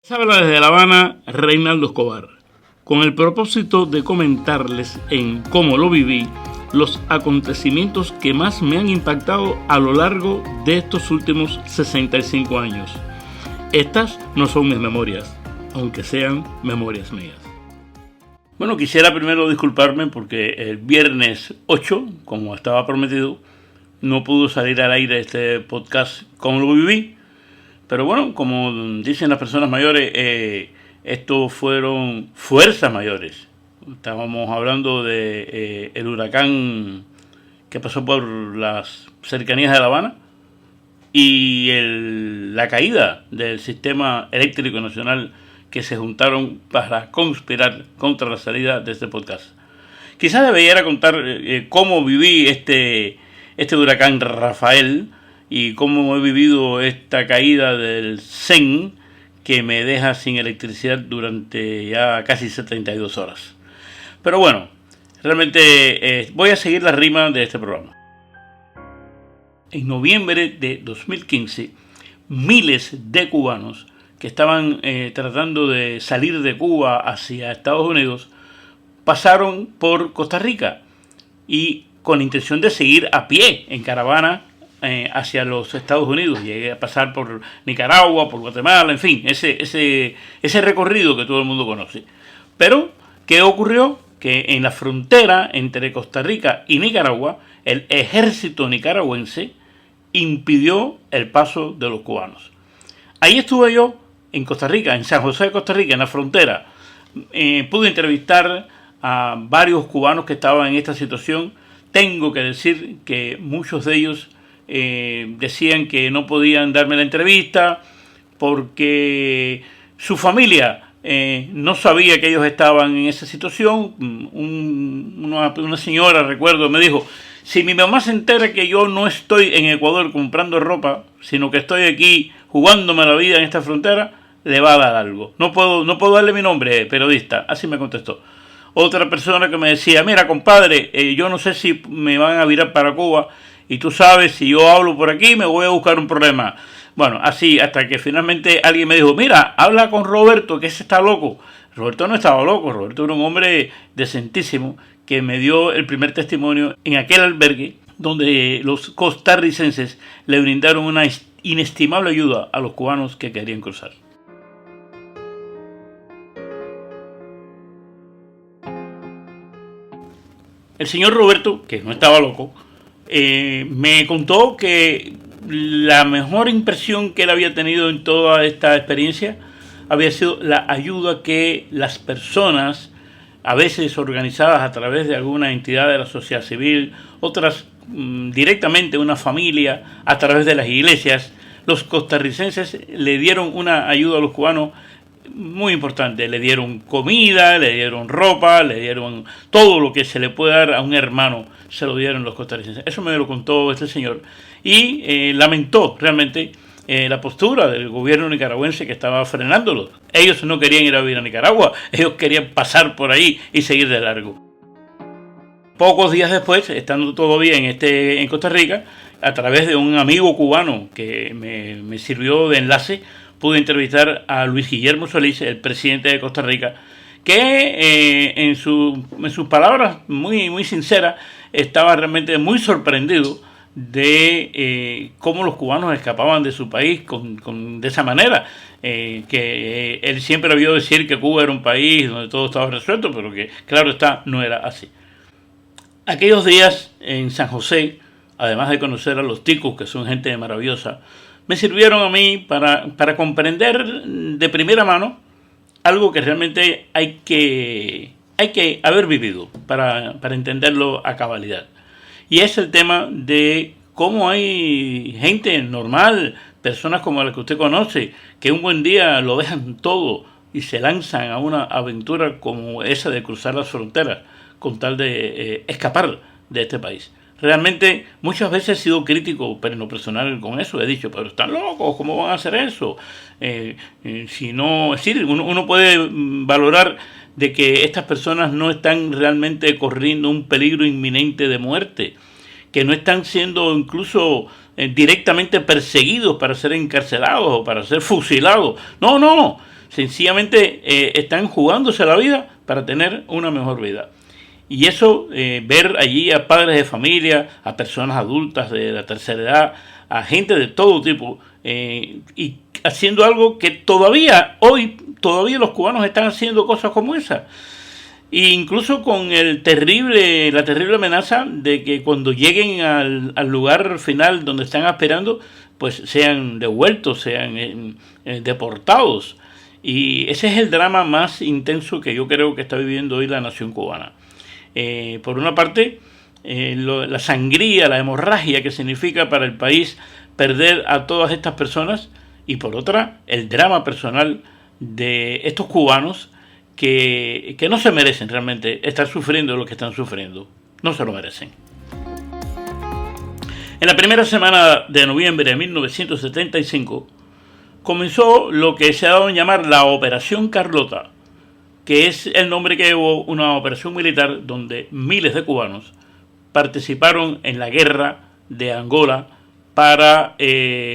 Les habla desde La Habana Reinaldo Escobar, con el propósito de comentarles en Cómo lo viví los acontecimientos que más me han impactado a lo largo de estos últimos 65 años. Estas no son mis memorias, aunque sean memorias mías. Bueno, quisiera primero disculparme porque el viernes 8, como estaba prometido, no pudo salir al aire este podcast Cómo lo viví. Pero bueno, como dicen las personas mayores, estos fueron fuerzas mayores. Estábamos hablando de el huracán que pasó por las cercanías de La Habana y la caída del sistema eléctrico nacional que se juntaron para conspirar contra la salida de este podcast. Quizás debería contar cómo viví este huracán Rafael y cómo he vivido esta caída del CEN que me deja sin electricidad durante ya casi 72 horas. Pero bueno, realmente voy a seguir la rima de este programa. En noviembre de 2015, miles de cubanos que estaban tratando de salir de Cuba hacia Estados Unidos pasaron por Costa Rica y con intención de seguir a pie en caravana hacia los Estados Unidos. Llegué a pasar por Nicaragua, por Guatemala, en fin, ese recorrido que todo el mundo conoce. Pero, ¿qué ocurrió? Que en la frontera entre Costa Rica y Nicaragua, el ejército nicaragüense impidió el paso de los cubanos. Ahí estuve yo, en Costa Rica, en San José de Costa Rica, en la frontera. Pude entrevistar a varios cubanos que estaban en esta situación. Tengo que decir que muchos de ellos decían que no podían darme la entrevista porque su familia no sabía que ellos estaban en esa situación. Una señora, recuerdo, me dijo: si mi mamá se entera que yo no estoy en Ecuador comprando ropa, sino que estoy aquí jugándome la vida en esta frontera, le va a dar algo. No puedo darle mi nombre, periodista. Así me contestó. Otra persona que me decía: mira, compadre, yo no sé si me van a virar para Cuba, y tú sabes, si yo hablo por aquí me voy a buscar un problema. Bueno, así, hasta que finalmente alguien me dijo: mira, habla con Roberto, que ese está loco. Roberto no estaba loco, Roberto era un hombre decentísimo que me dio el primer testimonio en aquel albergue donde los costarricenses le brindaron una inestimable ayuda a los cubanos que querían cruzar. El señor Roberto, que no estaba loco, me contó que la mejor impresión que él había tenido en toda esta experiencia había sido la ayuda que las personas, a veces organizadas a través de alguna entidad de la sociedad civil, otras directamente una familia, a través de las iglesias, los costarricenses le dieron una ayuda a los cubanos muy importante. Le dieron comida, le dieron ropa, le dieron todo lo que se le puede dar a un hermano, se lo dieron los costarricenses. Eso me lo contó este señor y lamentó realmente la postura del gobierno nicaragüense que estaba frenándolos. Ellos no querían ir a vivir a Nicaragua, ellos querían pasar por ahí y seguir de largo. Pocos días después, estando todavía en Costa Rica, a través de un amigo cubano que me sirvió de enlace, pude entrevistar a Luis Guillermo Solís, el presidente de Costa Rica, que en sus palabras muy, muy sinceras estaba realmente muy sorprendido de cómo los cubanos escapaban de su país de esa manera. Que él siempre había oído decir que Cuba era un país donde todo estaba resuelto, pero que, claro está, no era así. Aquellos días en San José, además de conocer a los ticos, que son gente maravillosa, me sirvieron a mí para comprender de primera mano algo que realmente hay que haber vivido para entenderlo a cabalidad. Y es el tema de cómo hay gente normal, personas como las que usted conoce, que un buen día lo dejan todo y se lanzan a una aventura como esa de cruzar las fronteras con tal de escapar de este país. Realmente muchas veces he sido crítico, pero en lo personal con eso he dicho: pero están locos, ¿cómo van a hacer eso? Si no, es decir, uno puede valorar de que estas personas no están realmente corriendo un peligro inminente de muerte, que no están siendo incluso directamente perseguidos para ser encarcelados o para ser fusilados. No, sencillamente están jugándose la vida para tener una mejor vida. Y eso, ver allí a padres de familia, a personas adultas de la tercera edad, a gente de todo tipo, y haciendo algo que todavía los cubanos están haciendo cosas como esa. E incluso con la terrible amenaza de que cuando lleguen al lugar final donde están esperando, pues sean devueltos, sean deportados. Y ese es el drama más intenso que yo creo que está viviendo hoy la nación cubana. Por una parte, la sangría, la hemorragia que significa para el país perder a todas estas personas, y por otra, el drama personal de estos cubanos que no se merecen realmente estar sufriendo lo que están sufriendo. No se lo merecen. En la primera semana de noviembre de 1975 comenzó lo que se ha dado en llamar la Operación Carlota, que es el nombre que llevó una operación militar donde miles de cubanos participaron en la guerra de Angola para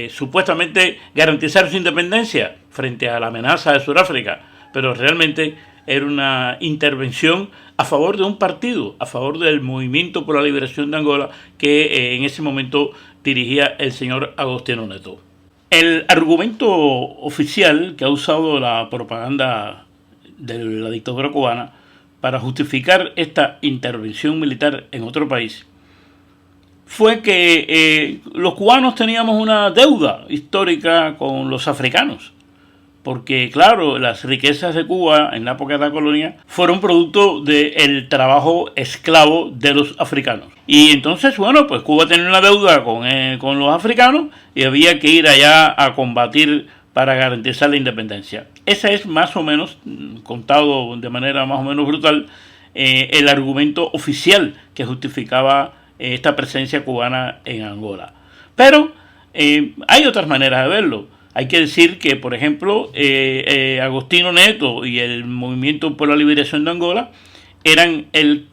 supuestamente garantizar su independencia frente a la amenaza de Sudáfrica, pero realmente era una intervención a favor de un partido, a favor del Movimiento por la Liberación de Angola, que en ese momento dirigía el señor Agostinho Neto. El argumento oficial que ha usado la propaganda de la dictadura cubana para justificar esta intervención militar en otro país fue que los cubanos teníamos una deuda histórica con los africanos, porque claro, las riquezas de Cuba en la época de la colonia fueron producto del trabajo esclavo de los africanos. Y entonces, bueno, pues Cuba tenía una deuda con los africanos y había que ir allá a combatir para garantizar la independencia. Ese es más o menos, contado de manera más o menos brutal, el argumento oficial que justificaba esta presencia cubana en Angola. Pero hay otras maneras de verlo. Hay que decir que, por ejemplo, Agostinho Neto y el Movimiento por la Liberación de Angola eran el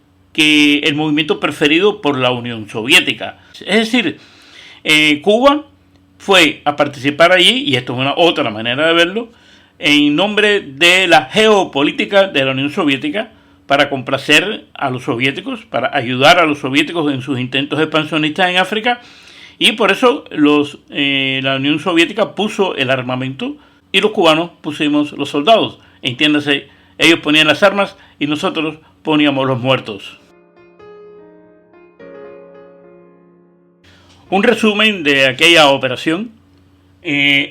movimiento preferido por la Unión Soviética. Es decir, Cuba fue a participar allí, y esto es una otra manera de verlo, en nombre de la geopolítica de la Unión Soviética, para complacer a los soviéticos, para ayudar a los soviéticos en sus intentos expansionistas en África, y por eso la Unión Soviética puso el armamento y los cubanos pusimos los soldados. Entiéndase, ellos ponían las armas y nosotros poníamos los muertos. Un resumen de aquella operación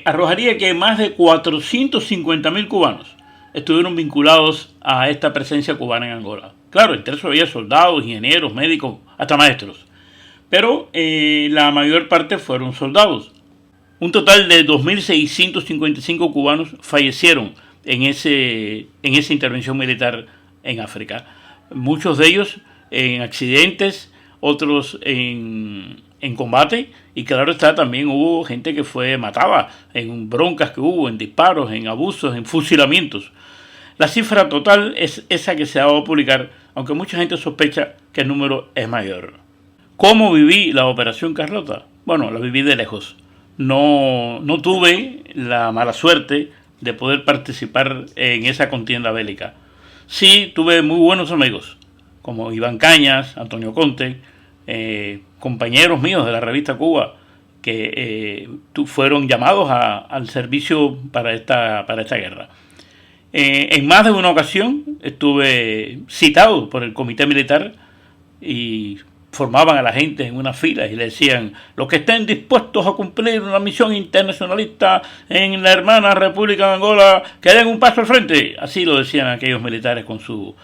arrojaría que más de 450.000 cubanos estuvieron vinculados a esta presencia cubana en Angola. Claro, entre eso había soldados, ingenieros, médicos, hasta maestros. Pero la mayor parte fueron soldados. Un total de 2.655 cubanos fallecieron en esa intervención militar en África. Muchos de ellos en accidentes, otros en combate, y claro está, también hubo gente que fue matada en broncas que hubo, en disparos, en abusos, en fusilamientos. La cifra total es esa que se ha dado a publicar, aunque mucha gente sospecha que el número es mayor. ¿Cómo viví la Operación Carlota? Bueno, la viví de lejos. No tuve la mala suerte de poder participar en esa contienda bélica. Sí, tuve muy buenos amigos, como Iván Cañas, Antonio Conte, compañeros míos de la revista Cuba, que fueron llamados al servicio para esta guerra. En más de una ocasión estuve citado por el comité militar y formaban a la gente en unas filas y le decían: los que estén dispuestos a cumplir una misión internacionalista en la hermana República de Angola, que den un paso al frente. Así lo decían aquellos militares con su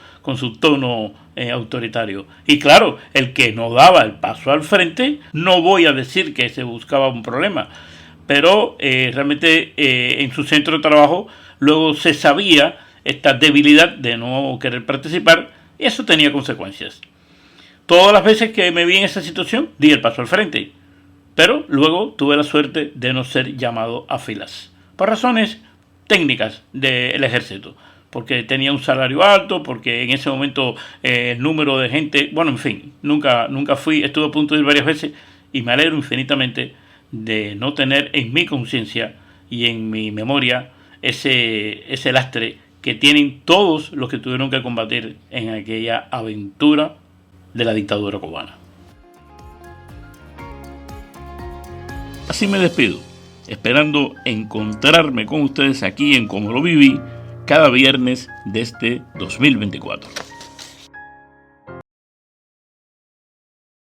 tono autoritario. Y claro, el que no daba el paso al frente, no voy a decir que se buscaba un problema, pero realmente en su centro de trabajo luego se sabía esta debilidad de no querer participar, y eso tenía consecuencias. Todas las veces que me vi en esa situación, di el paso al frente, pero luego tuve la suerte de no ser llamado a filas, por razones técnicas del ejército, porque tenía un salario alto, porque en ese momento el número de gente, bueno, en fin, nunca fui, estuve a punto de ir varias veces, y me alegro infinitamente de no tener en mi conciencia y en mi memoria ese lastre que tienen todos los que tuvieron que combatir en aquella aventura de la dictadura cubana. Así me despido, esperando encontrarme con ustedes aquí en Cómo lo viví cada viernes de este 2024.